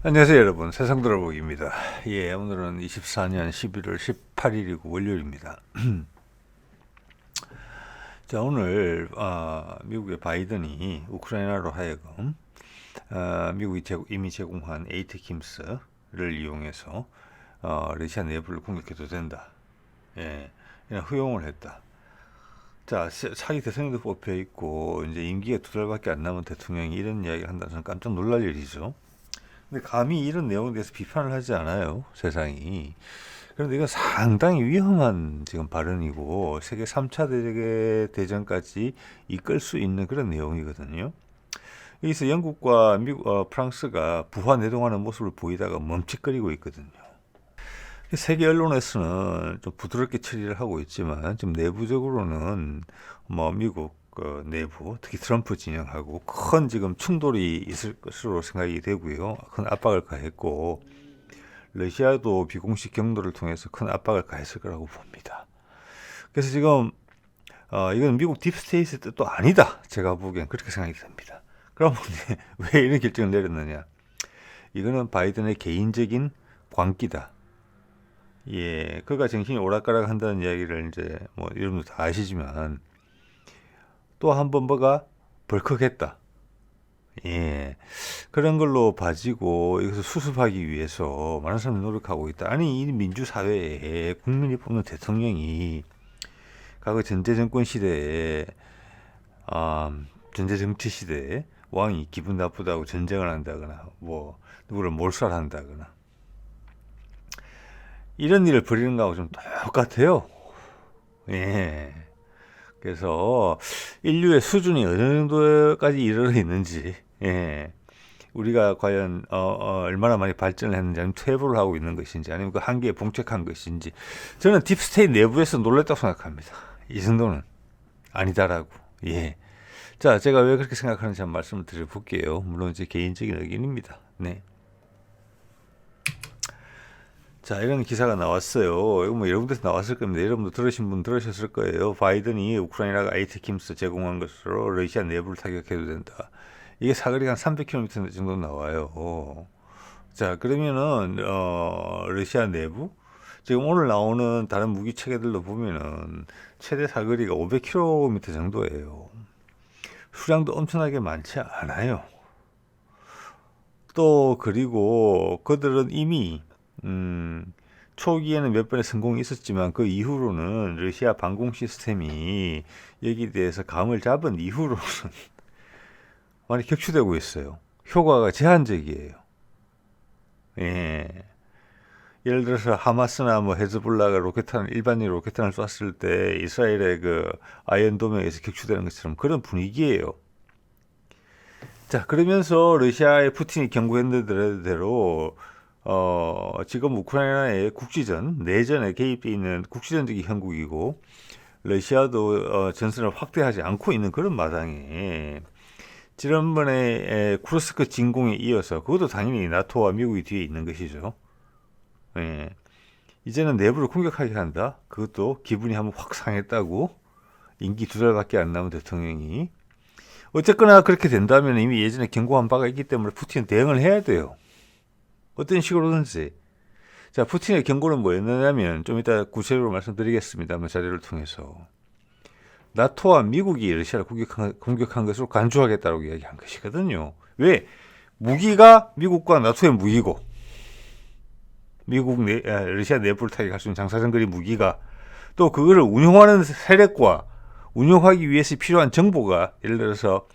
안녕하세요 여러분, 세상 돌아보기입니다. 예, 오늘은 24년 11월 18일이고 월요일입니다. 자, 오늘 미국의 바이든이 우크라이나로 하여금 미국이 이미 제공한 에이트킴스를 이용해서 러시아 내부를 공격해도 된다. 예, 그냥 허용을 했다. 자, 차기 대통령도 뽑혀 있고 이제 임기가 2달밖에 안 남은 대통령이 이런 이야기를 한다는 건 깜짝 놀랄 일이죠. 근데 감히 이런 내용에 대해서 비판을 하지 않아요, 세상이. 그런데 이건 상당히 위험한 지금 발언이고 세계 3차 대전까지 이끌 수 있는 그런 내용이거든요. 여기서 영국과 미국, 프랑스가 부하 내동하는 모습을 보이다가 멈칫거리고 있거든요. 세계 언론에서는 좀 부드럽게 처리를 하고 있지만 좀 내부적으로는 뭐 미국 내부, 특히 트럼프 진영하고 큰 지금 충돌이 있을 것으로 생각이 되고요. 큰 압박을 가했고 러시아도 비공식 경로를 통해서 큰 압박을 가했을 거라고 봅니다. 그래서 지금 이건 미국 딥스테이트의 뜻도 아니다. 제가 보기엔 그렇게 생각이 됩니다. 그러면 왜 이런 결정을 내렸느냐? 이거는 바이든의 개인적인 광기다. 예, 그가 정신이 오락가락 한다는 이야기를 이제 뭐 여러분도 다 아시지만 또 한 번 뭐가 벌컥했다. 예, 그런 걸로 봐지고 이것을 수습하기 위해서 많은 사람들이 노력하고 있다. 아니, 이 민주사회에 국민이 뽑는 대통령이 과거 전제정권 시대에 전제정치 시대에 왕이 기분 나쁘다고 전쟁을 한다거나 뭐 누구를 몰살한다거나 이런 일을 벌이는 거하고 좀 똑같아요. 예. 그래서 인류의 수준이 어느 정도까지 이르러 있는지, 예. 우리가 과연 얼마나 많이 발전을 했는지, 아니면 퇴보를 하고 있는 것인지, 아니면 그 한계에 봉착한 것인지, 저는 딥스테이트 내부에서 놀랐다고 생각합니다. 이 정도는 아니다라고. 예. 자, 제가 왜 그렇게 생각하는지 한번 말씀을 드려볼게요. 물론 제 개인적인 의견입니다. 네. 자, 이런 기사가 나왔어요. 이거 뭐 여러분들도 나왔을 겁니다. 여러분도 들으신 분 들으셨을 거예요. 바이든이 우크라이나가 아이트킴스 제공한 것으로 러시아 내부를 타격해도 된다. 이게 사거리가 한 300km 정도 나와요. 자, 그러면은 러시아 내부 지금 오늘 나오는 다른 무기 체계들로 보면은 최대 사거리가 500km 정도예요. 수량도 엄청나게 많지 않아요. 또 그리고 그들은 이미 초기에는 몇 번의 성공이 있었지만 그 이후로는 러시아 방공 시스템이 여기에 대해서 감을 잡은 이후로는 많이 격추되고 있어요. 효과가 제한적이에요. 예. 예를 들어서 하마스나 뭐 헤즈볼라가 일반인 로켓탄을 쐈을 때 이스라엘의 그 아이언도명에서 격추되는 것처럼 그런 분위기예요. 자, 그러면서 러시아의 푸틴이 경고했는 대로 지금 우크라이나의 국지전, 내전에 개입되어 있는 국지전적인 형국이고 러시아도 전선을 확대하지 않고 있는 그런 마당에 지난번에 쿠르스크 진공에 이어서 그것도 당연히 나토와 미국이 뒤에 있는 것이죠. 예. 이제는 내부를 공격하게 한다. 그것도 기분이 한번 확 상했다고. 임기 2달밖에 안 남은 대통령이. 어쨌거나 그렇게 된다면 이미 예전에 경고한 바가 있기 때문에 푸틴은 대응을 해야 돼요. 어떤 식으로든지. 자, 푸틴의 경고는 뭐였냐면 좀 이따 구체적으로 말씀드리겠습니다만 자료를 통해서 나토와 미국이 러시아를 공격한 것으로 간주하겠다고 이야기한 것이거든요. 왜? 무기가 미국과 나토의 무기고 러시아 내부를 타격할 수 있는 장사정거리 무기가 또 그거를 운용하는 세력과 운용하기 위해서 필요한 정보가 예를 들어서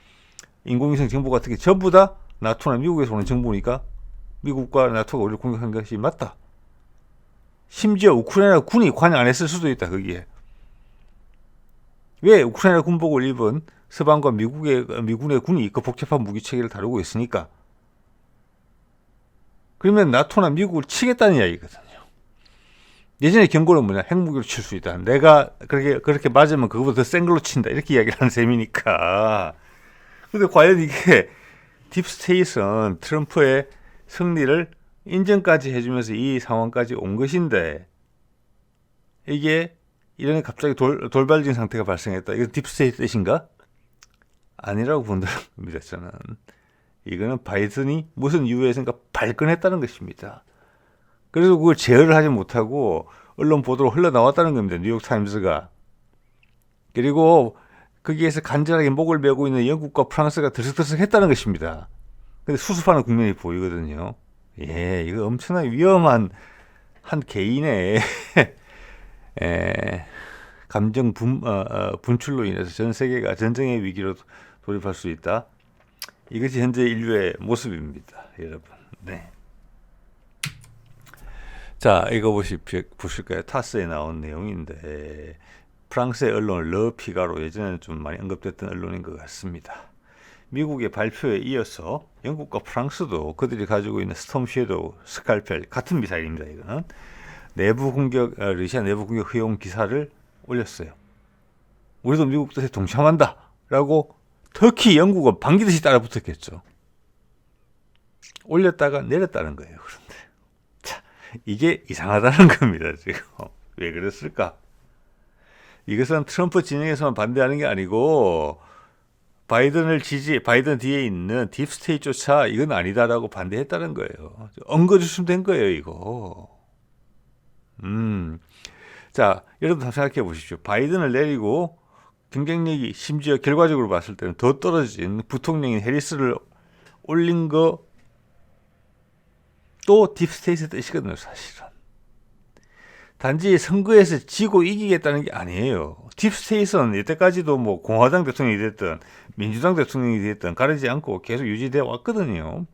인공위성 정보 같은 게 전부 다 나토나 미국에서 오는 정보니까 미국과 나토가 우리를 공격한 것이 맞다. 심지어 우크라이나 군이 관여 안 했을 수도 있다. 거기에. 왜? 우크라이나 군복을 입은 서방과 미군의 군이 그 복잡한 무기 체계를 다루고 있으니까. 그러면 나토나 미국을 치겠다는 이야기거든요. 예전에 경고는 뭐냐? 핵무기로 칠 수 있다. 내가 그렇게 맞으면 그거보다 더 센 걸로 친다. 이렇게 이야기를 하는 셈이니까. 근데 과연 이게 딥스테이트는 트럼프의 승리를 인정까지 해주면서 이 상황까지 온 것인데 이게 이런 갑자기 돌발적인 상태가 발생했다. 이건 딥스테이트 뜻인가? 아니라고 본다는 겁니다. 저는. 이거는 바이든이 무슨 이유에선가 발끈했다는 것입니다. 그래서 그걸 제어를 하지 못하고 언론 보도로 흘러나왔다는 겁니다. 뉴욕타임스가. 그리고 거기에서 간절하게 목을 메고 있는 영국과 프랑스가 들썩들썩했다는 것입니다. 근데 수습하는 국면이 보이거든요. 예, 이거 엄청나게 위험한 한 개인의 감정 분출로 인해서 전 세계가 전쟁의 위기로 돌입할 수 있다. 이것이 현재 인류의 모습입니다, 여러분. 네. 자, 이거 보실까요? 타스에 나온 내용인데 프랑스의 언론 르피가로 예전에는 좀 많이 언급됐던 언론인 것 같습니다. 미국의 발표에 이어서 영국과 프랑스도 그들이 가지고 있는 스톰 섀도우, 스칼펠 같은 미사일입니다. 이거는 내부 공격, 러시아 내부 공격 허용 기사를 올렸어요. 우리도 미국 뜻에 동참한다라고 특히 영국은 반기듯이 따라붙었겠죠. 올렸다가 내렸다는 거예요. 그런데 자, 이게 이상하다는 겁니다. 지금 왜 그랬을까? 이것은 트럼프 진영에서만 반대하는 게 아니고 바이든 뒤에 있는 딥스테이트조차 이건 아니다라고 반대했다는 거예요. 엉거주춤된 거예요, 이거. 자, 여러분 생각해 보십시오. 바이든을 내리고 경쟁력이 심지어 결과적으로 봤을 때는 더 떨어진 부통령인 해리스를 올린 거 또 딥스테이트의 뜻이거든요, 사실은. 단지 선거에서 지고 이기겠다는 게 아니에요. 딥스테이트는 이때까지도 뭐 공화당 대통령이 됐든 민주당 대통령이 됐든 가리지 않고 계속 유지되어 왔거든요.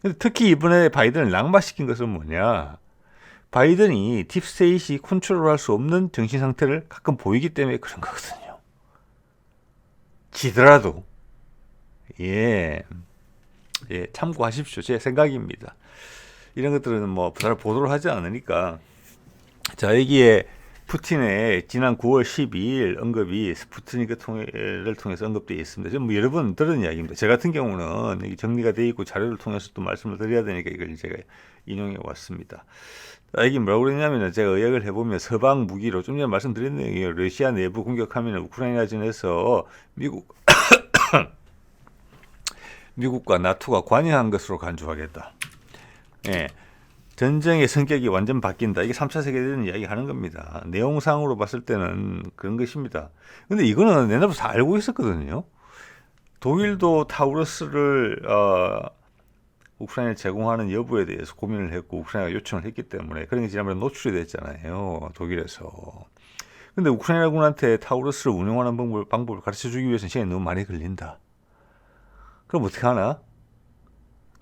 근데 특히 이번에 바이든을 낙마시킨 것은 뭐냐? 바이든이 딥스테이트이 컨트롤할 수 없는 정신 상태를 가끔 보이기 때문에 그런 거거든요. 지더라도 참고하십시오. 제 생각입니다. 이런 것들은 뭐 잘 보도를 하지 않으니까. 자, 여기에 푸틴의 지난 9월 12일 언급이 스푸트니크를 통해서 언급되어 있습니다. 좀 여러 번 들은 이야기입니다. 제 같은 경우는 정리가 되어 있고 자료를 통해서 또 말씀을 드려야 되니까 이걸 제가 인용해 왔습니다. 이게 뭐라고 그러냐면 제가 의학을 해보면 서방 무기로 좀 전에 말씀드렸네요. 러시아 내부 공격하면 우크라이나전에서 미국과 나토가 관여한 것으로 간주하겠다. 예. 전쟁의 성격이 완전 바뀐다. 이게 3차 세계대전 이야기 하는 겁니다. 내용상으로 봤을 때는 그런 것입니다. 근데 이거는 옛날부터 다 알고 있었거든요. 독일도 타우러스를 우크라이나에 제공하는 여부에 대해서 고민을 했고 우크라이나가 요청을 했기 때문에 그런 게 지난번에 노출이 됐잖아요. 독일에서. 근데 우크라이나군한테 타우러스를 운용하는 방법을 가르쳐주기 위해서는 시간이 너무 많이 걸린다. 그럼 어떻게 하나?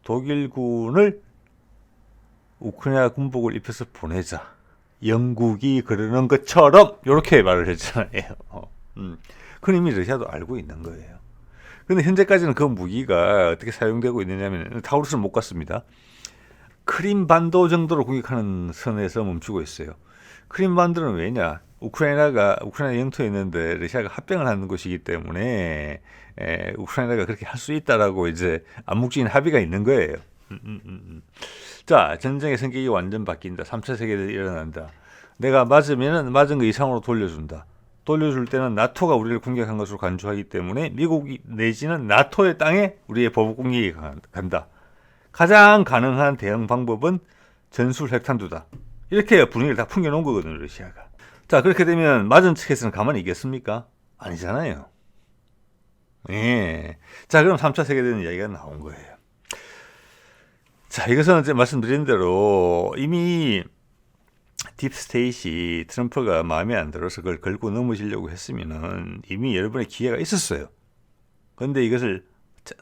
독일군을 우크라이나 군복을 입혀서 보내자. 영국이 그러는 것처럼 이렇게 말을 했잖아요. 그건 이미 러시아도 알고 있는 거예요. 근데 현재까지는 그 무기가 어떻게 사용되고 있느냐면 타우루스를 못 갔습니다. 크림반도 정도로 공격하는 선에서 멈추고 있어요. 크림반도는 왜냐? 우크라이나 영토에 있는데 러시아가 합병을 하는 곳이기 때문에 우크라이나가 그렇게 할 수 있다라고 이제 암묵적인 합의가 있는 거예요. 자, 전쟁의 성격이 완전 바뀐다. 3차 세계대전이 일어난다. 내가 맞으면 맞은 거 이상으로 돌려준다. 돌려줄 때는 나토가 우리를 공격한 것으로 간주하기 때문에 미국이 내지는 나토의 땅에 우리의 보복 공격이 간다. 가장 가능한 대응 방법은 전술 핵탄두다. 이렇게 분위기를 다 풍겨놓은 거거든요, 러시아가. 자, 그렇게 되면 맞은 측에서는 가만히 있겠습니까? 아니잖아요. 예. 자, 그럼 3차 세계대전 이야기가 나온 거예요. 자, 이것은 이제 말씀드린 대로 이미 딥스테이트이 트럼프가 마음에 안 들어서 그걸 걸고 넘어지려고 했으면은 이미 여러분의 기회가 있었어요. 그런데 이것을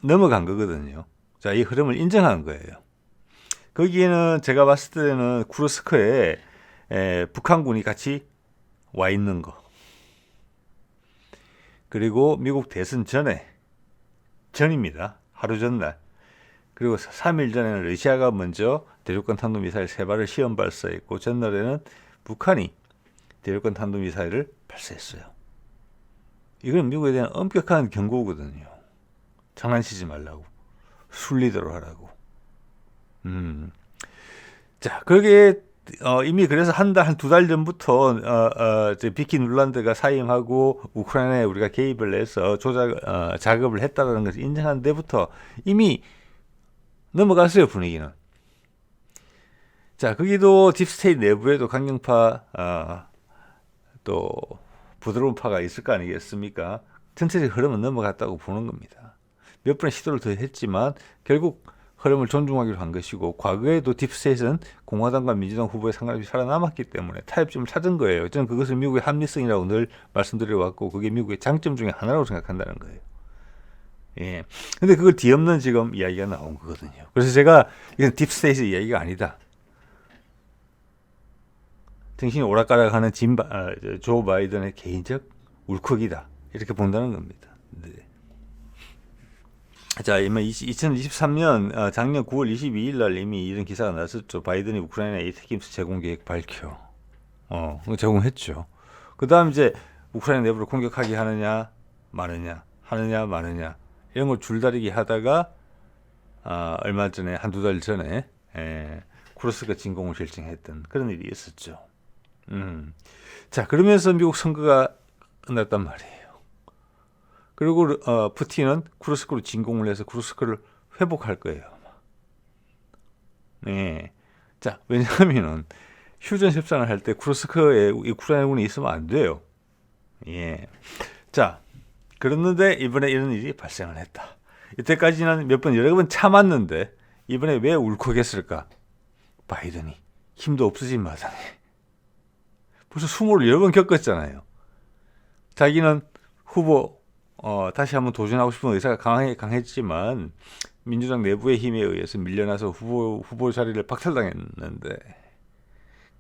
넘어간 거거든요. 자, 이 흐름을 인정한 거예요. 거기에는 제가 봤을 때는 쿠르스크에 북한군이 같이 와 있는 거. 그리고 미국 대선 전입니다. 하루 전날. 그리고 3일 전에는 러시아가 먼저 대륙간 탄도미사일 3발을 시험 발사했고 전날에는 북한이 대륙간 탄도미사일을 발사했어요. 이건 미국에 대한 엄격한 경고거든요. 장난치지 말라고. 순리대로 하라고. 자, 그게 이미 그래서 한 두 달 전부터 비키 눌란드가 사임하고 우크라이나에 우리가 개입을 해서 작업을 했다는 것을 인정한 데부터 이미 넘어갔어요, 분위기는. 자, 거기도 딥스테이트 내부에도 강경파, 또 부드러운 파가 있을 거 아니겠습니까? 전체적 흐름은 넘어갔다고 보는 겁니다. 몇 번의 시도를 더 했지만 결국 흐름을 존중하기로 한 것이고, 과거에도 딥스테이트는 공화당과 민주당 후보의 상관없이 살아남았기 때문에 타협점을 찾은 거예요. 저는 그것을 미국의 합리성이라고 늘 말씀드려왔고, 그게 미국의 장점 중에 하나라고 생각한다는 거예요. 예. 근데 그걸 뒤엎는 지금 이야기가 나온 거거든요. 그래서 제가 이건 딥스테이트 이야기가 아니다. 정신이 오락가락하는 조 바이든의 개인적 울컥이다. 이렇게 본다는 겁니다. 네. 자, 이미 2023년 작년 9월 22일 날 이미 이런 기사가 났었죠. 바이든이 우크라이나 에이테킴스 제공 계획 밝혀. 제공했죠. 그 다음 이제 우크라이나 내부를 공격하게 하느냐 마느냐 이런 걸 줄다리기 하다가 얼마 전에 한두 달 전에 쿠르스크 진공을 결정했던 그런 일이 있었죠. 자, 그러면서 미국 선거가 끝났단 말이에요. 그리고 푸틴은 쿠르스크로 진공을 해서 쿠르스크를 회복할 거예요. 네. 자, 왜냐하면은 휴전 협상을 할 때 쿠르스크에 우크라이나군이 있으면 안 돼요. 예. 자, 그랬는데 이번에 이런 일이 발생을 했다. 이때까지는 여러 번 참았는데 이번에 왜 울컥했을까? 바이든이 힘도 없어진 마당에 벌써 수모를 여러 번 겪었잖아요. 자기는 후보 다시 한번 도전하고 싶은 의사가 강했지만 민주당 내부의 힘에 의해서 밀려나서 후보 자리를 박탈당했는데,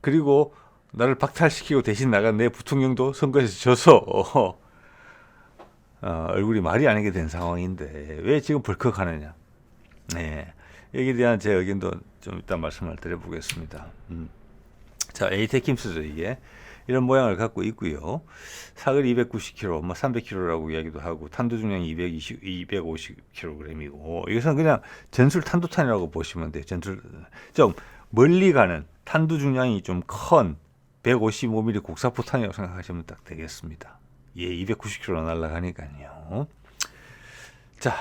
그리고 나를 박탈시키고 대신 나간 내 부통령도 선거에서 져서 얼굴이 말이 아니게 된 상황인데 왜 지금 벌컥하느냐. 네. 여기에 대한 제 의견도 좀 이따 말씀을 드려보겠습니다. 자, 에이테킴스죠. 이게 이런 모양을 갖고 있고요. 사거리 290kg, 300kg라고 이야기도 하고, 탄도 중량이 250kg이고, 이것은 그냥 전술 탄도탄이라고 보시면 돼요. 좀 멀리 가는 탄도 중량이 좀 큰 155mm 국사포탄이라고 생각하시면 딱 되겠습니다. 예, 290kg 날아가니까요. 자,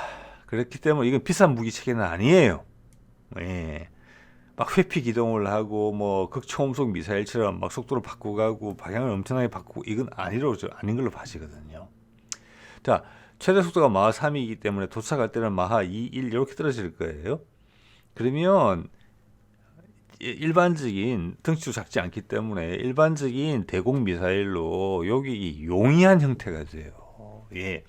그렇기 때문에 이건 비싼 무기 체계는 아니에요. 예. 막 회피 기동을 하고 뭐 극초음속 미사일처럼 막 속도를 바꾸고 가고 방향을 엄청나게 바꾸고, 이건 아닌 걸로 봐지거든요. 자, 최대 속도가 마하 3이기 때문에 도착할 때는 마하 2, 1 이렇게 떨어질 거예요. 그러면 일반적인 덩치도 작지 않기 때문에 일반적인 대공 미사일로 여기 용이한 형태가 돼요. 예.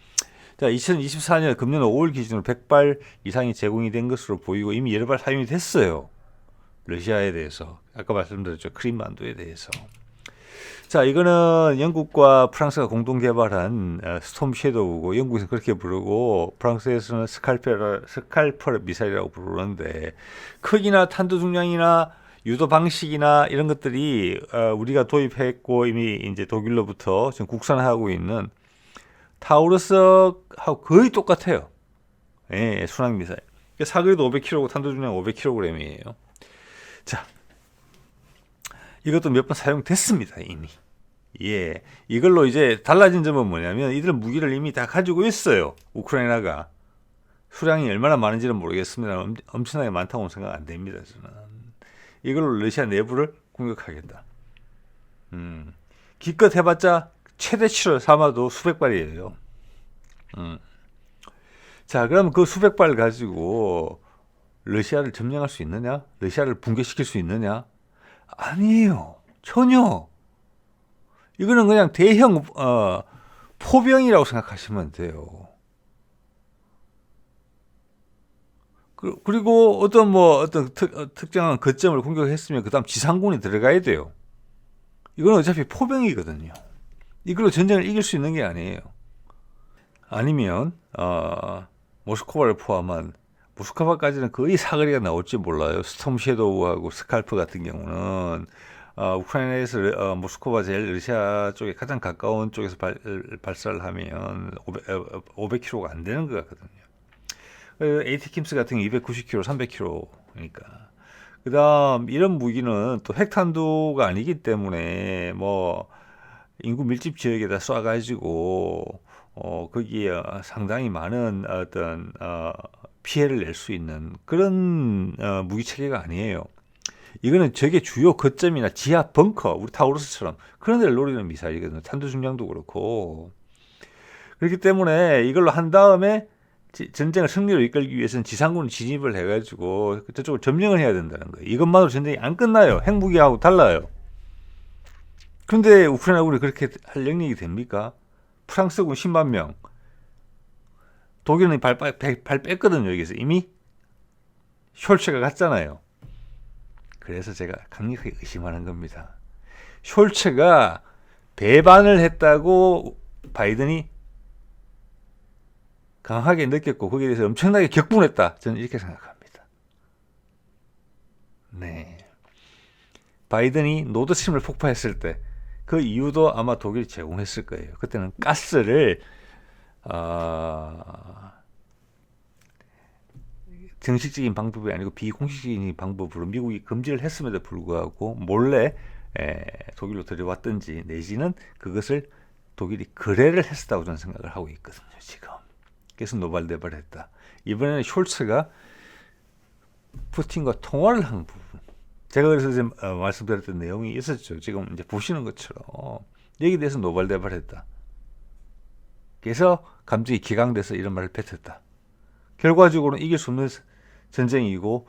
자, 2024년 금년 5월 기준으로 100발 이상이 제공이 된 것으로 보이고 이미 여러 발 사용이 됐어요. 러시아에 대해서, 아까 말씀드렸죠. 크림반도에 대해서. 자, 이거는 영국과 프랑스가 공동 개발한 스톰 섀도우고, 영국에서는 그렇게 부르고 프랑스에서는 스칼퍼 미사일이라고 부르는데, 크기나 탄도 중량이나 유도 방식이나 이런 것들이 우리가 도입했고 이미 이제 독일로부터 지금 국산화하고 있는 타우루스하고 거의 똑같아요. 예, 순항 미사일. 사거리도 500km고 탄도 중량 500kg이에요. 자, 이것도 몇 번 사용됐습니다, 이미. 예, 이걸로 이제 달라진 점은 뭐냐면 이들 무기를 이미 다 가지고 있어요. 우크라이나가. 수량이 얼마나 많은지는 모르겠습니다. 엄청나게 많다고는 생각 안 됩니다, 저는. 이걸로 러시아 내부를 공격하겠다. 기껏 해봤자 최대치로 삼아도 수백 발이에요. 자, 그럼 그 수백 발 가지고 러시아를 점령할 수 있느냐? 러시아를 붕괴시킬 수 있느냐? 아니에요. 전혀. 이거는 그냥 대형 포병이라고 생각하시면 돼요. 그리고 어떤 특정한 거점을 공격했으면 그 다음 지상군이 들어가야 돼요. 이건 어차피 포병이거든요. 이걸로 전쟁을 이길 수 있는 게 아니에요. 아니면 모스크바를 포함한, 모스크바까지는 거의 사거리가 나올지 몰라요. 스톰 섀도우하고 스칼프 같은 경우는 우크라이나에서 모스크바 제일 러시아 쪽에 가장 가까운 쪽에서 발사를 하면 500km가 안 되는 것 같거든요. 에이티킴스 같은 게 290km, 300km니까. 그 다음 이런 무기는 또 핵탄두가 아니기 때문에 뭐 인구 밀집 지역에다 쏴가지고 거기에 상당히 많은 어떤 피해를 낼 수 있는 그런 무기 체계가 아니에요. 이거는 적의 주요 거점이나 지하 벙커, 우리 타우루스처럼 그런 데를 노리는 미사일이거든요. 탄두 중량도 그렇고. 그렇기 때문에 이걸로 한 다음에 전쟁을 승리로 이끌기 위해서는 지상군 진입을 해가지고 저쪽을 점령을 해야 된다는 거예요. 이것만으로 전쟁이 안 끝나요. 핵무기하고 달라요. 그런데 우크라이나군이 그렇게 할 능력이 됩니까? 프랑스군 10만 명. 독일은 발 뺐거든요. 여기서 이미 숄츠가 갔잖아요. 그래서 제가 강력하게 의심하는 겁니다. 숄츠가 배반을 했다고 바이든이 강하게 느꼈고 거기에 대해서 엄청나게 격분했다. 저는 이렇게 생각합니다. 네. 바이든이 노드스트림을 폭파했을 때 그 이유도 아마 독일이 제공했을 거예요. 그때는 가스를 정식적인 방법이 아니고 비공식적인 방법으로 미국이 금지를 했음에도 불구하고 몰래 독일로 들여왔든지 내지는 그것을 독일이 거래를 했었다고 저는 생각을 하고 있거든요. 지금. 그래서 노발대발을 했다. 이번에는 숄츠가 푸틴과 통화를 한 부분. 제가 그래서 지금 말씀드렸던 내용이 있었죠. 지금 이제 보시는 것처럼 여기에 대해서 노발대발했다. 그래서 감정이 기강돼서 이런 말을 뱉었다. 결과적으로는 이길 수 없는 전쟁이고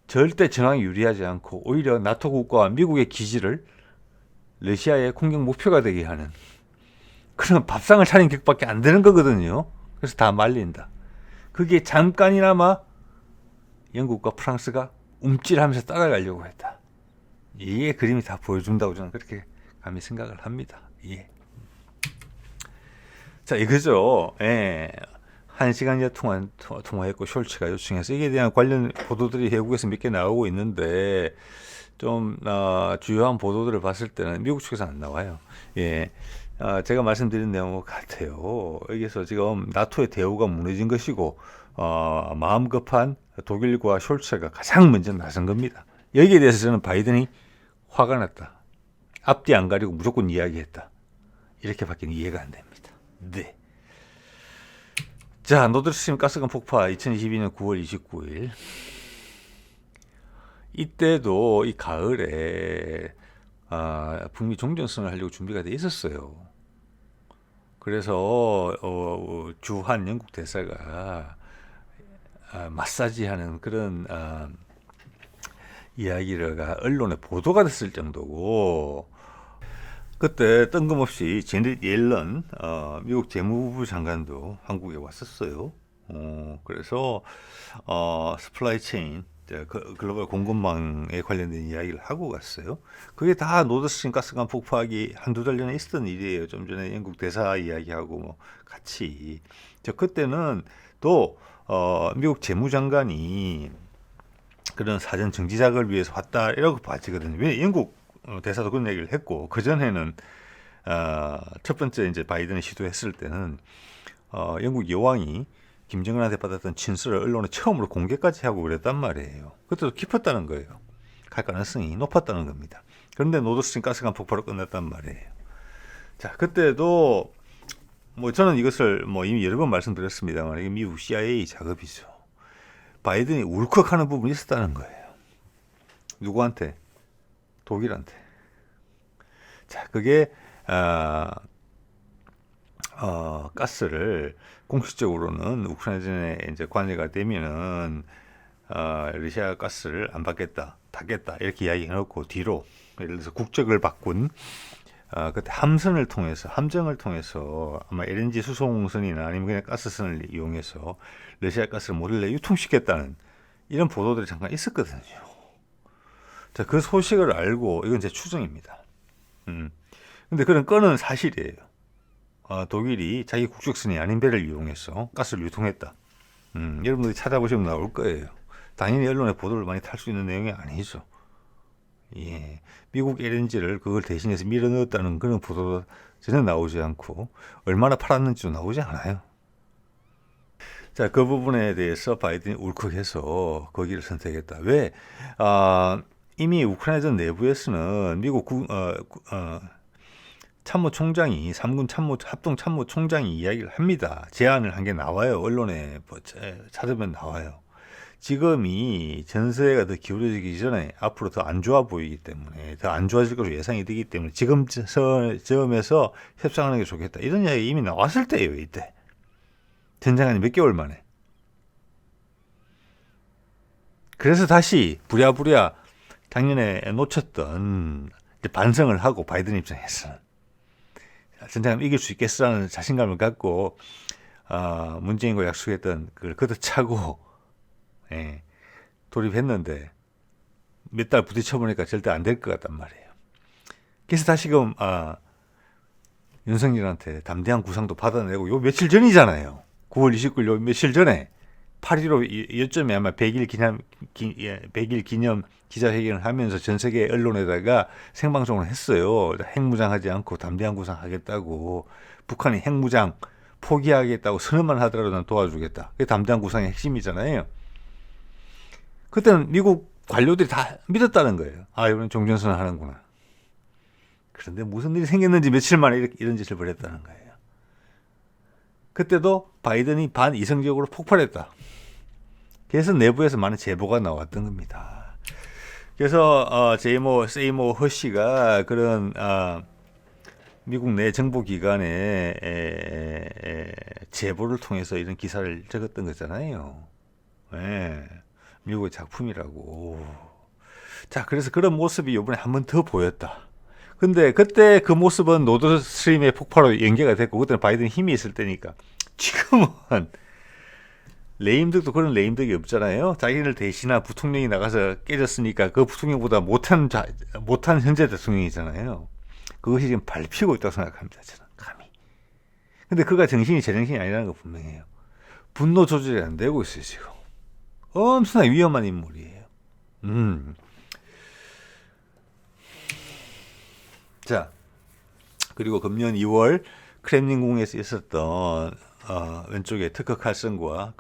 절대 전황이 유리하지 않고 오히려 나토 국가와 미국의 기지를 러시아의 공격 목표가 되게 하는 그런 밥상을 차린 격밖에 안 되는 거거든요. 그래서 다 말린다. 그게 잠깐이나마 영국과 프랑스가 움찔하면서 따라가려고 했다. 이게 그림이 다 보여준다고 저는 그렇게 감히 생각을 합니다. 예. 자, 이거죠. 예. 1시간여 통화했고 숄츠가 요청해서 이에 대한 관련 보도들이 외국에서 몇 개 나오고 있는데 좀 주요한 보도들을 봤을 때는 미국 측에서 안 나와요. 예. 제가 말씀드린 내용 같아요. 여기서 지금 나토의 대우가 무너진 것이고 마음 급한 독일과 숄츠가 가장 먼저 나선 겁니다. 여기에 대해서 저는 바이든이 화가 났다. 앞뒤 안 가리고 무조건 이야기했다. 이렇게밖에 이해가 안 됩니다. 네. 자, 노드스트림 가스관 폭파 2022년 9월 29일. 이때도 이 가을에 북미 종전선을 하려고 준비가 돼 있었어요. 그래서 주한 영국 대사가 마사지하는 그런 이야기가 언론에 보도가 됐을 정도고 그때 뜬금없이 제닛 옐런 미국 재무부 장관도 한국에 왔었어요. 그래서 스플라이 체인 글로벌 공급망에 관련된 이야기를 하고 갔어요. 그게 다 노드스트림 가스관 폭파하기 한두 달 전에 있었던 일이에요. 좀 전에 영국 대사 이야기하고 뭐 같이. 그때는 또 미국 재무장관이 그런 사전 정지작을 위해서 왔다 이러고 봐지거든요. 왜 영국 대사도 그런 얘기를 했고 그 전에는 첫 번째 이제 바이든이 시도했을 때는 영국 여왕이 김정은한테 받았던 친서를 언론에 처음으로 공개까지 하고 그랬단 말이에요. 그때도 깊었다는 거예요. 갈 가능성이 높았다는 겁니다. 그런데 노드스트림 가스관 폭발로 끝났단 말이에요. 자, 그때도 뭐 저는 이것을 뭐 이미 여러 번 말씀드렸습니다만 이게 미국 CIA 작업이죠. 바이든이 울컥하는 부분이 있었다는 거예요. 누구한테? 독일한테. 자, 그게 가스를 공식적으로는 우크라이나전에 이제 관여가 되면은 러시아 가스를 안 받겠다, 닫겠다 이렇게 이야기해놓고 뒤로 예를 들어서 국적을 바꾼 그때 함정을 통해서 아마 LNG 수송선이나 아니면 그냥 가스선을 이용해서 러시아 가스를 몰래 유통시켰다는 이런 보도들이 잠깐 있었거든요. 자, 그 소식을 알고 이건 제 추정입니다. 근데 그런 건은 사실이에요. 독일이 자기 국적선이 아닌 배를 이용해서 가스를 유통했다. 여러분들이 찾아보시면 나올 거예요. 당연히 언론의 보도를 많이 탈 수 있는 내용이 아니죠. 예, 미국 LNG를 그걸 대신해서 밀어 넣었다는 그런 보도도 전혀 나오지 않고 얼마나 팔았는지도 나오지 않아요. 자, 그 부분에 대해서 바이든이 울컥해서 거기를 선택했다. 왜? 이미 우크라이나전 내부에서는 미국 참모총장이 3군 합동참모총장이 이야기를 합니다. 제안을 한 게 나와요. 언론에 찾으면 나와요. 지금이 전세가 더 기울어지기 전에 앞으로 더 안 좋아 보이기 때문에 더 안 좋아질 것으로 예상이 되기 때문에 지금 점에서 협상하는 게 좋겠다. 이런 이야기 이미 나왔을 때예요. 이때. 전쟁한 몇 개월 만에. 그래서 다시 부랴부랴 작년에 놓쳤던 반성을 하고 바이든 입장에서는 전쟁을 이길 수 있겠어라는 자신감을 갖고 문재인과 약속했던 그걸 걷어차고 돌입했는데 몇 달 부딪혀보니까 절대 안 될 것 같단 말이에요. 그래서 다시금 윤석열한테 담대한 구상도 받아내고 요 며칠 전이잖아요. 9월 29일 요 며칠 전에 8.15 요점에 아마 100일 기념 기자회견을 하면서 전 세계 언론에다가 생방송을 했어요. 핵무장하지 않고 담대한 구상하겠다고, 북한이 핵무장 포기하겠다고 선언만 하더라도 난 도와주겠다. 그게 담대한 구상의 핵심이잖아요. 그때는 미국 관료들이 다 믿었다는 거예요. 이번엔 종전선언 하는구나. 그런데 무슨 일이 생겼는지 며칠 만에 이런 짓을 벌였다는 거예요. 그때도 바이든이 반이성적으로 폭발했다. 그래서 내부에서 많은 제보가 나왔던 겁니다. 그래서 세이모 허씨가 그런 미국 내 정보기관의 제보를 통해서 이런 기사를 적었던 거잖아요. 미국의 작품이라고. 자, 그래서 그런 모습이 이번에 한 번 더 보였다. 근데 그때 그 모습은 노드스트림의 폭발로 연계가 됐고, 그때는 바이든 힘이 있을 때니까. 지금은 레임덕도 그런 레임덕이 없잖아요. 자기를 대신한 부통령이 나가서 깨졌으니까 그 부통령보다 못한 현재 대통령이잖아요. 그것이 지금 밟히고 있다고 생각합니다. 저는 감히. 근데 그가 제정신이 아니라는 거 분명해요. 분노 조절이 안 되고 있어요, 지금. 엄청나게 위험한 인물이에요. 자, 그리고 금년 2월 크렘린궁에서 있었던 왼쪽에 터커 칼슨과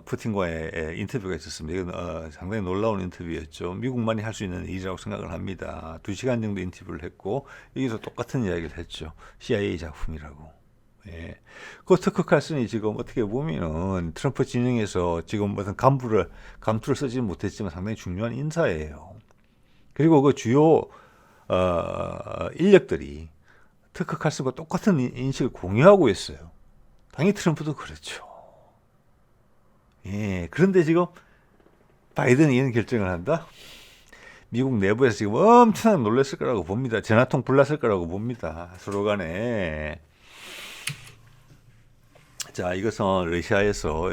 푸틴과의 인터뷰가 있었습니다. 이건 상당히 놀라운 인터뷰였죠. 미국만이 할 수 있는 일이라고 생각을 합니다. 2시간 정도 인터뷰를 했고 여기서 똑같은 이야기를 했죠. CIA 작품이라고. 그 터커 칼슨이 지금 어떻게 보면은 트럼프 진영에서 지금 무슨 감투를 쓰지는 못했지만 상당히 중요한 인사예요. 그리고 그 주요 인력들이 터커 칼슨과 똑같은 인식을 공유하고 있어요. 당연히 트럼프도 그렇죠. 그런데 지금 바이든이 이런 결정을 한다? 미국 내부에서 지금 엄청나게 놀랐을 거라고 봅니다. 전화통 불났을 거라고 봅니다. 서로 간에. 자, 이것은 러시아에서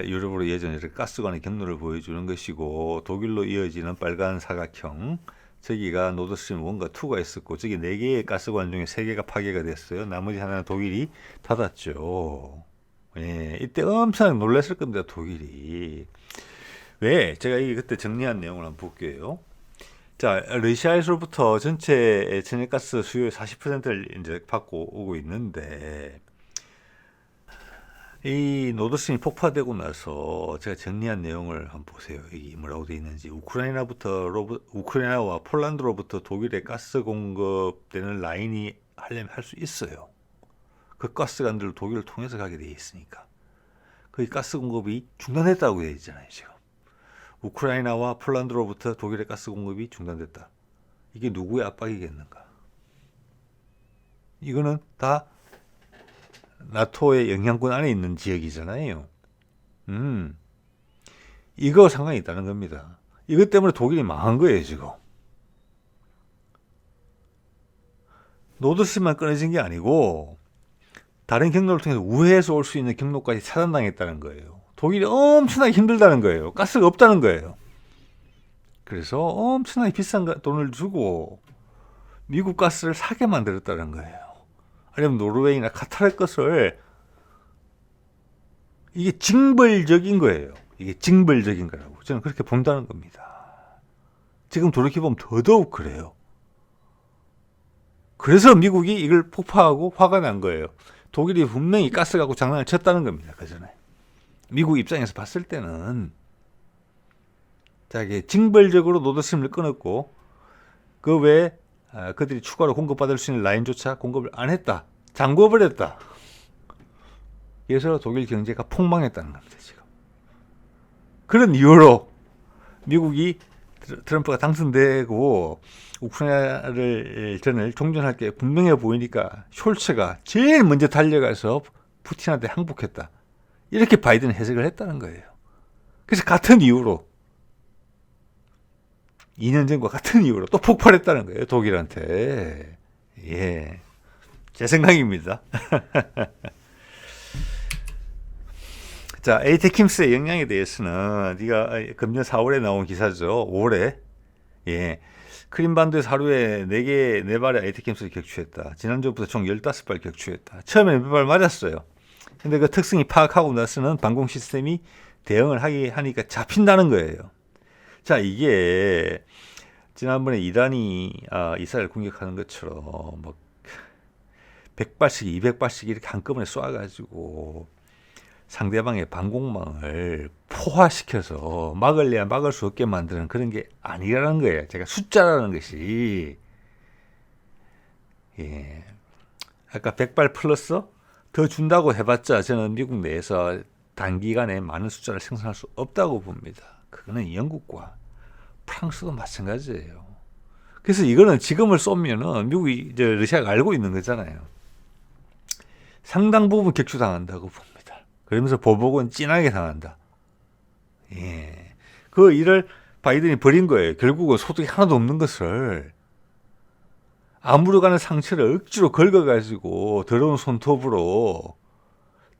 유럽으로 예전에 가스관의 경로를 보여주는 것이고, 독일로 이어지는 빨간 사각형, 저기가 노드스트림 1과 2가 있었고, 저기 4개의 가스관 중에 3개가 파괴가 됐어요. 나머지 하나는 독일이 닫았죠. 이때 엄청 놀랐을 겁니다, 독일이. 왜? 제가 그때 정리한 내용을 한번 볼게요. 자, 러시아에서부터 전체 천연가스 수요의 40%를 이제 받고 오고 있는데, 이 노드스트림이 폭파되고 나서 제가 정리한 내용을 한번 보세요. 이게 뭐라고 되어 있는지. 우크라이나와 폴란드로부터 독일에 가스 공급되는 라인이 하려면 할 수 있어요. 그 가스관들을 독일을 통해서 가게 되어 있으니까. 그 가스 공급이 중단됐다고 되어 있잖아요, 지금. 우크라이나와 폴란드로부터 독일의 가스 공급이 중단됐다. 이게 누구의 압박이겠는가? 이거는 다 나토의 영향권 안에 있는 지역이잖아요. 이거 상관이 있다는 겁니다. 이것 때문에 독일이 망한 거예요, 지금. 노드스트림만 끊어진 게 아니고 다른 경로를 통해서 우회해서 올 수 있는 경로까지 차단당했다는 거예요. 독일이 엄청나게 힘들다는 거예요. 가스가 없다는 거예요. 그래서 엄청나게 비싼 돈을 주고 미국 가스를 사게 만들었다는 거예요. 아니면 노르웨이나 카타르 것을, 이게 징벌적인 거예요. 이게 징벌적인 거라고 저는 그렇게 본다는 겁니다. 지금 돌이켜보면 더더욱 그래요. 그래서 미국이 이걸 폭파하고 화가 난 거예요. 독일이 분명히 가스 갖고 장난을 쳤다는 겁니다. 그 전에 미국 입장에서 봤을 때는 자기 징벌적으로 노드스트림을 끊었고 그 외에 그들이 추가로 공급받을 수 있는 라인조차 공급을 안 했다. 잠궈버렸다. 그래서 독일 경제가 폭망했다는 겁니다, 지금. 그런 이유로 미국이 트럼프가 당선되고 우크라이나를 전을 종전할 게 분명해 보이니까 숄츠가 제일 먼저 달려가서 푸틴한테 항복했다. 이렇게 바이든은 해석을 했다는 거예요. 그래서 같은 이유로 2년 전과 같은 이유로 또 폭발했다는 거예요. 독일한테. 예. 제 생각입니다. 자, 에이테킴스의 영향에 대해서는 네가 금년 4월에 나온 기사죠. 5월에. 예. 크림반도에서 하루에 4개, 4발의 에이테킴스를 격추했다. 지난주부터 총 15발 격추했다. 처음에는 몇 발 맞았어요. 근데 그 특성이 파악하고 나서는 방공 시스템이 대응을 하니까 잡힌다는 거예요. 자, 이게 지난번에 이란이 이스라엘 공격하는 것처럼 뭐 100발씩 200발씩 이렇게 한꺼번에 쏴가지고 상대방의 방공망을 포화시켜서 막을래야 막을 수 없게 만드는 그런 게 아니라는 거예요. 제가 숫자라는 것이. 예. 아까 100발 플러스 더 준다고 해봤자 저는 미국 내에서 단기간에 많은 숫자를 생산할 수 없다고 봅니다. 그거는 영국과 프랑스도 마찬가지예요. 그래서 이거는 지금을 쏘면은 미국이 러시아가 알고 있는 거잖아요. 상당 부분 격추당한다고 봅니다. 그러면서 보복은 진하게 당한다. 예. 그 일을 바이든이 벌인 거예요. 결국은 소득이 하나도 없는 것을 아무로 가는 상처를 억지로 긁어가지고 더러운 손톱으로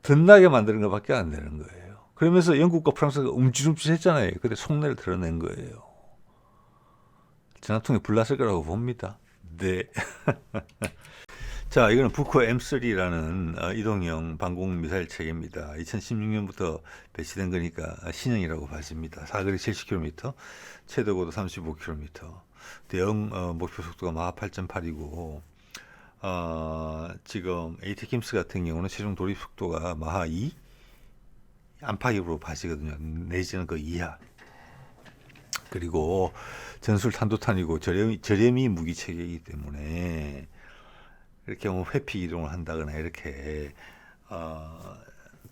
덧나게 만드는 것밖에 안 되는 거예요. 그러면서 영국과 프랑스가 움찔움찔했잖아요. 그때 속내를 드러낸 거예요. 전화통에 불났을 거라고 봅니다. 네. 자, 이거는 부커 M3라는 이동형 방공 미사일 체계입니다. 2016년부터 배치된 거니까 신형이라고 봐집니다. 사거리 70km, 최대고도 35km. 대형 목표 속도가 마하 8.8이고 지금 에이테킴스 같은 경우는 최종 돌입 속도가 마하 2 안팎으로 봐지거든요. 내지는 그 이하. 그리고 전술 탄도탄이고 저렴이 무기 체계이기 때문에 이렇게 뭐 회피 이동을 한다거나 이렇게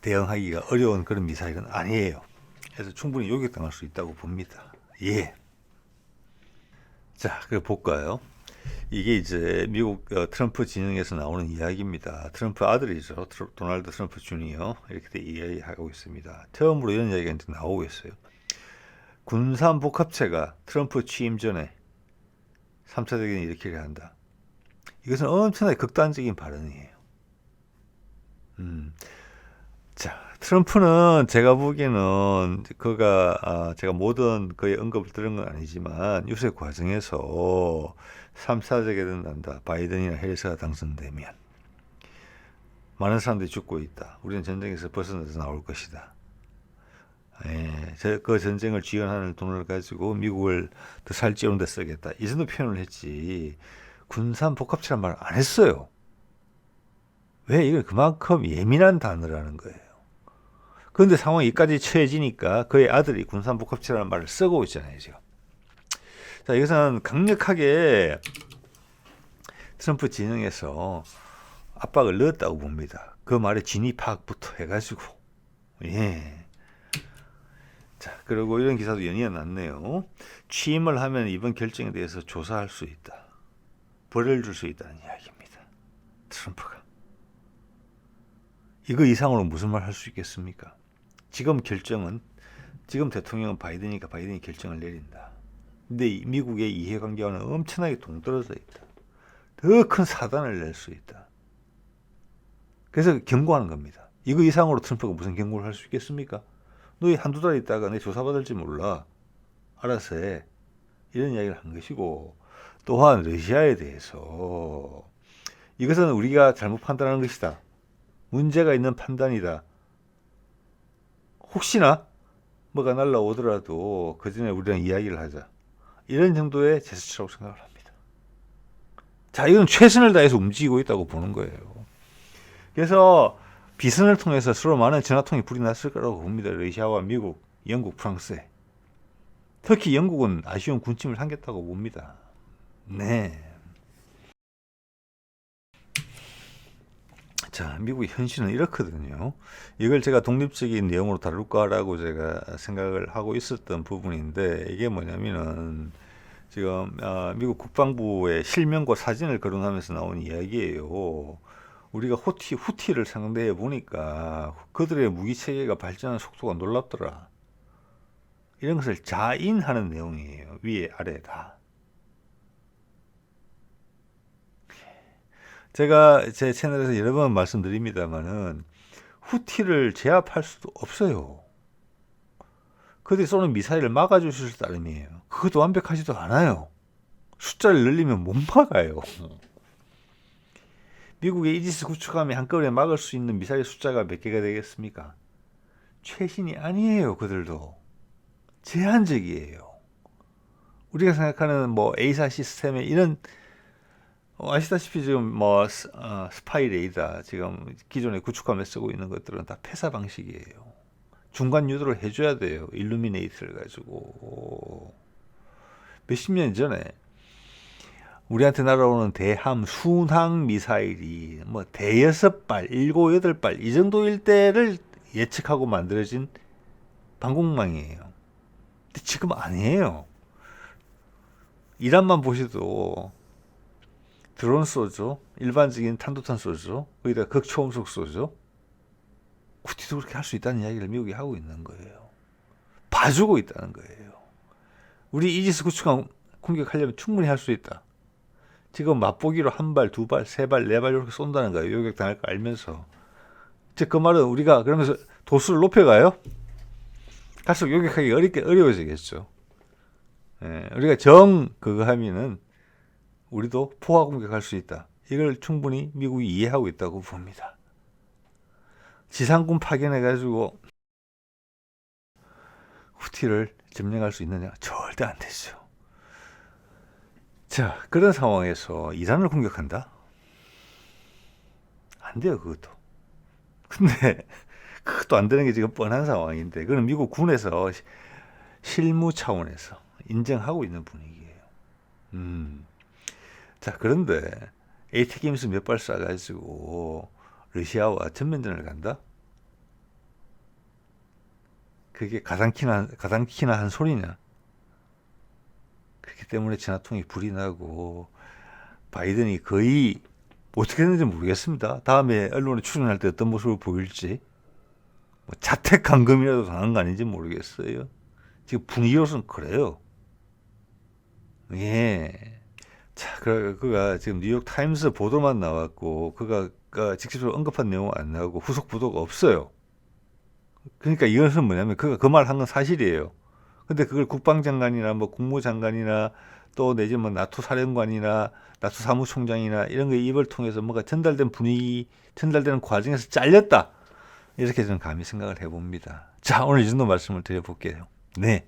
대응하기가 어려운 그런 미사일은 아니에요. 그래서 충분히 요격당할 수 있다고 봅니다. 예. 자, 그 볼까요? 이게 이제 미국 트럼프 진영에서 나오는 이야기입니다. 트럼프 아들이죠. 도널드 트럼프 주니어 이렇게 이야기하고 있습니다. 처음으로 이런 이야기가 이제 나오고 있어요. 군산 복합체가 트럼프 취임 전에 3차 대전을 일으키려 한다. 이것은 엄청나게 극단적인 발언이에요. 자, 트럼프는 제가 보기에는 그가 제가 모든 그의 언급을 들은 건 아니지만 유세 과정에서 3차 대전이 된다. 바이든이나 해리스가 당선되면 많은 사람들이 죽고 있다. 우리는 전쟁에서 벗어나서 나올 것이다. 예, 그 전쟁을 지원하는 돈을 가지고 미국을 더 살찌우는 데 쓰겠다. 이 정도 표현을 했지. 군산 복합체란 말을 안 했어요. 왜? 이걸 그만큼 예민한 단어라는 거예요. 그런데 상황이 여기까지 처해지니까 그의 아들이 군산 복합체라는 말을 쓰고 있잖아요, 지금. 자, 이것은 강력하게 트럼프 진영에서 압박을 넣었다고 봅니다. 그 말의 진위 파악부터 해가지고. 예. 자, 그리고 이런 기사도 연이어 났네요. 취임을 하면 이번 결정에 대해서 조사할 수 있다. 벌을 줄 수 있다는 이야기입니다. 트럼프가. 이거 이상으로 무슨 말 할 수 있겠습니까? 지금 대통령은 바이든이니까 바이든이 결정을 내린다. 근데 미국의 이해관계와는 엄청나게 동떨어져 있다. 더 큰 사단을 낼 수 있다. 그래서 경고하는 겁니다. 이거 이상으로 트럼프가 무슨 경고를 할 수 있겠습니까? 너희 한두 달 있다가 내 조사받을지 몰라. 알아서 해. 이런 이야기를 한 것이고, 또한 러시아에 대해서 이것은 우리가 잘못 판단하는 것이다. 문제가 있는 판단이다. 혹시나 뭐가 날라오더라도 그 전에 우리랑 이야기를 하자. 이런 정도의 제스처라고 생각을 합니다. 자, 이건 최선을 다해서 움직이고 있다고 보는 거예요. 그래서 비선을 통해서 서로 많은 전화통이 불이 났을 거라고 봅니다. 러시아와 미국, 영국, 프랑스에. 특히 영국은 아쉬운 군침을 삼겠다고 봅니다. 네. 자, 미국의 현실은 이렇거든요. 이걸 제가 독립적인 내용으로 다룰까라고 제가 생각을 하고 있었던 부분인데, 이게 뭐냐면은 지금 미국 국방부의 실명과 사진을 거론하면서 나온 이야기예요. 우리가 후티를 상대해 보니까 그들의 무기 체계가 발전하는 속도가 놀랍더라. 이런 것을 자인하는 내용이에요. 위에 아래 다. 제가 제 채널에서 여러 번 말씀드립니다만은 후티를 제압할 수도 없어요. 그들이 쏘는 미사일을 막아주실 따름이에요. 그것도 완벽하지도 않아요. 숫자를 늘리면 못 막아요. 미국의 이지스 구축함이 한꺼번에 막을 수 있는 미사일 숫자가 몇 개가 되겠습니까? 최신이 아니에요. 그들도 제한적이에요. 우리가 생각하는 뭐 A사 시스템의 이런 아시다시피 지금 뭐 스파이 레이더 지금 기존에 구축함에 쓰고 있는 것들은 다 폐사 방식이에요. 중간 유도를 해줘야 돼요. 일루미네이트를 가지고 몇십 년 전에 우리한테 날아오는 대함 순항 미사일이 뭐 대여섯 발, 일곱 여덟 발 이 정도일 때를 예측하고 만들어진 방공망이에요. 근데 지금 아니에요. 이란만 보셔도 드론 쏘죠. 일반적인 탄도탄 쏘죠. 거기다 극초음속 쏘죠. 후티도 그렇게 할 수 있다는 이야기를 미국이 하고 있는 거예요. 봐주고 있다는 거예요. 우리 이지스 구축함 공격하려면 충분히 할 수 있다. 지금 맛보기로 한 발, 두 발, 세 발, 네 발 이렇게 쏜다는 거예요. 요격당할 거 알면서. 즉 그 말은 우리가 그러면서 도수를 높여가요. 갈수록 요격하기 어려워지겠죠. 예, 우리가 그거 하면은 우리도 포화 공격할 수 있다. 이걸 충분히 미국이 이해하고 있다고 봅니다. 지상군 파견해가지고 후티를 점령할 수 있느냐? 절대 안 되죠. 자, 그런 상황에서 이란을 공격한다? 안 돼요, 그것도. 근데 그것도 안 되는 게 지금 뻔한 상황인데, 그건 미국 군에서 실무 차원에서 인정하고 있는 분위기예요. 자, 그런데 ATACMS 몇 발 쏴가지고 러시아와 전면전을 간다? 그게 가당키나 한 소리냐? 그렇기 때문에 진화통이 불이 나고 바이든이 거의 어떻게 됐는지 모르겠습니다. 다음에 언론에 출연할 때 어떤 모습을 보일지 뭐 자택 감금이라도 당한 거 아닌지 모르겠어요. 지금 분위기로서는 그래요. 예. 자, 그가 지금 뉴욕 타임스 보도만 나왔고 그가 직접적으로 언급한 내용은 안 나오고 후속 보도가 없어요. 그러니까 이것은 뭐냐면 그가 그 말 한 건 사실이에요. 근데 그걸 국방장관이나 뭐 국무장관이나 또 내지 뭐 나토 사령관이나 나토 사무총장이나 이런 거 입을 통해서 뭔가 전달되는 과정에서 잘렸다. 이렇게 저는 감히 생각을 해봅니다. 자, 오늘 이 정도 말씀을 드려볼게요. 네.